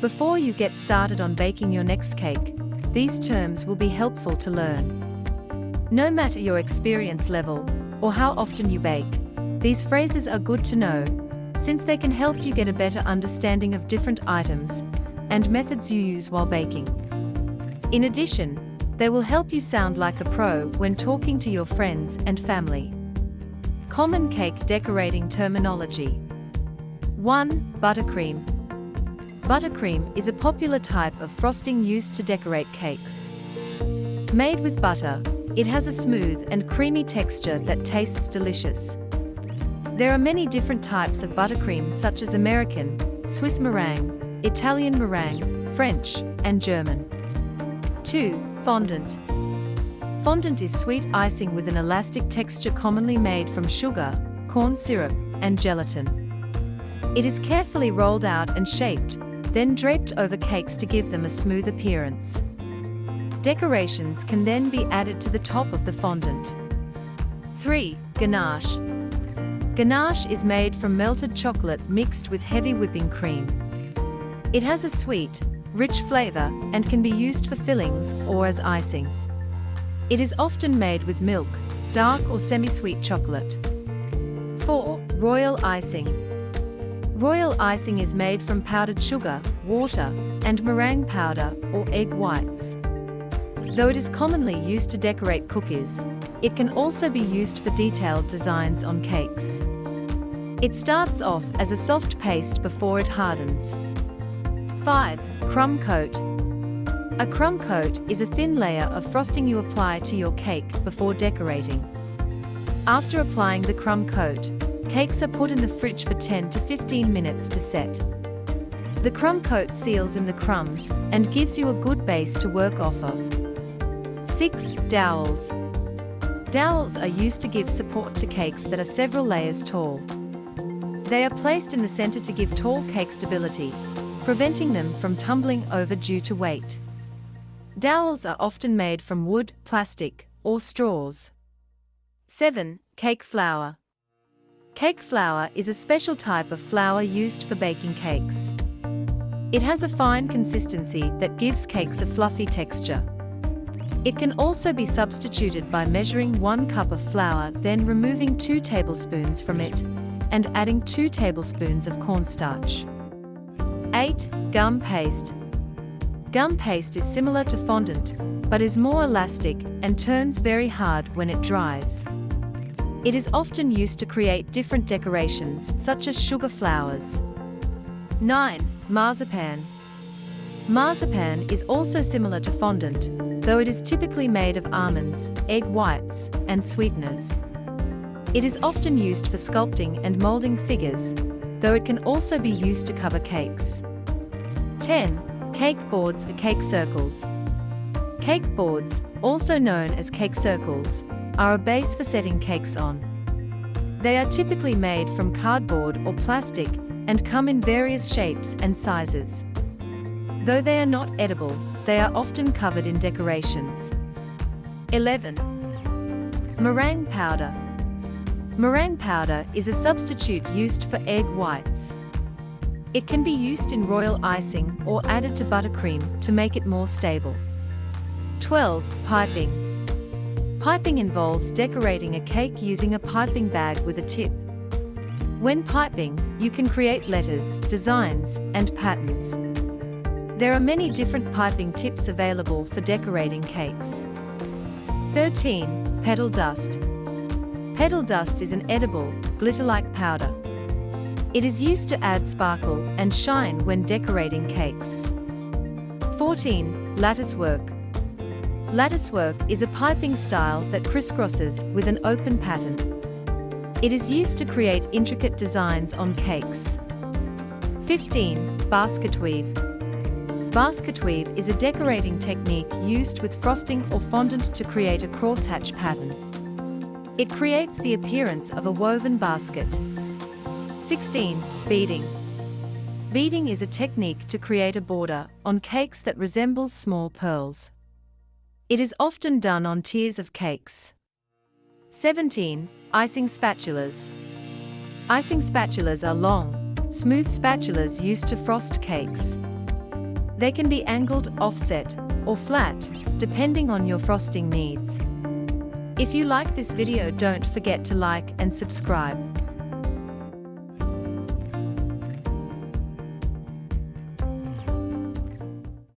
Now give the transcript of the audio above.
Before you get started on baking your next cake, these terms will be helpful to learn. No matter your experience level or how often you bake, these phrases are good to know, since they can help you get a better understanding of different items and methods you use while baking. In addition, they will help you sound like a pro when talking to your friends and family. Common cake decorating terminology. 1. Buttercream. Buttercream is a popular type of frosting used to decorate cakes. Made with butter, it has a smooth and creamy texture that tastes delicious. There are many different types of buttercream such as American, Swiss meringue, Italian meringue, French, and German. 2. Fondant. Fondant is sweet icing with an elastic texture commonly made from sugar, corn syrup, and gelatin. It is carefully rolled out and shaped, then draped over cakes to give them a smooth appearance. Decorations can then be added to the top of the fondant. 3. Ganache. Ganache is made from melted chocolate mixed with heavy whipping cream. It has a sweet, rich flavor and can be used for fillings or as icing. It is often made with milk, dark or semi-sweet chocolate. 4. Royal icing. Royal icing is made from powdered sugar, water, and meringue powder or egg whites. Though it is commonly used to decorate cookies, it can also be used for detailed designs on cakes. It starts off as a soft paste before it hardens. 5. Crumb coat. A crumb coat is a thin layer of frosting you apply to your cake before decorating. After applying the crumb coat, cakes are put in the fridge for 10 to 15 minutes to set. The crumb coat seals in the crumbs and gives you a good base to work off of. 6. Dowels. Dowels are used to give support to cakes that are several layers tall. They are placed in the center to give tall cake stability, preventing them from tumbling over due to weight. Dowels are often made from wood, plastic, or straws. 7. Cake flour. Cake flour is a special type of flour used for baking cakes. It has a fine consistency that gives cakes a fluffy texture. It can also be substituted by measuring 1 cup of flour, then removing 2 tablespoons from it, and adding 2 tablespoons of cornstarch. 8. Gum paste. Gum paste is similar to fondant, but is more elastic and turns very hard when it dries. It is often used to create different decorations, such as sugar flowers. 9. Marzipan. Marzipan is also similar to fondant, though it is typically made of almonds, egg whites, and sweeteners. It is often used for sculpting and molding figures, though it can also be used to cover cakes. 10. Cake boards or cake circles. Cake boards, also known as cake circles, are a base for setting cakes on. They are typically made from cardboard or plastic and come in various shapes and sizes. Though they are not edible, they are often covered in decorations. 11. Meringue powder. Meringue powder is a substitute used for egg whites. It can be used in royal icing or added to buttercream to make it more stable. 12. Piping. Piping involves decorating a cake using a piping bag with a tip. When piping, you can create letters, designs, and patterns. There are many different piping tips available for decorating cakes. 13. Petal dust. Petal dust is an edible, glitter-like powder. It is used to add sparkle and shine when decorating cakes. 14. Lattice work. Lattice work is a piping style that crisscrosses with an open pattern. It is used to create intricate designs on cakes. 15. Basket weave. Basket weave is a decorating technique used with frosting or fondant to create a crosshatch pattern. It creates the appearance of a woven basket. 16. Beading. Beading is a technique to create a border on cakes that resembles small pearls. It is often done on tiers of cakes. 17. Icing spatulas. Icing spatulas are long, smooth spatulas used to frost cakes. They can be angled, offset, or flat, depending on your frosting needs. If you like this video, don't forget to like and subscribe.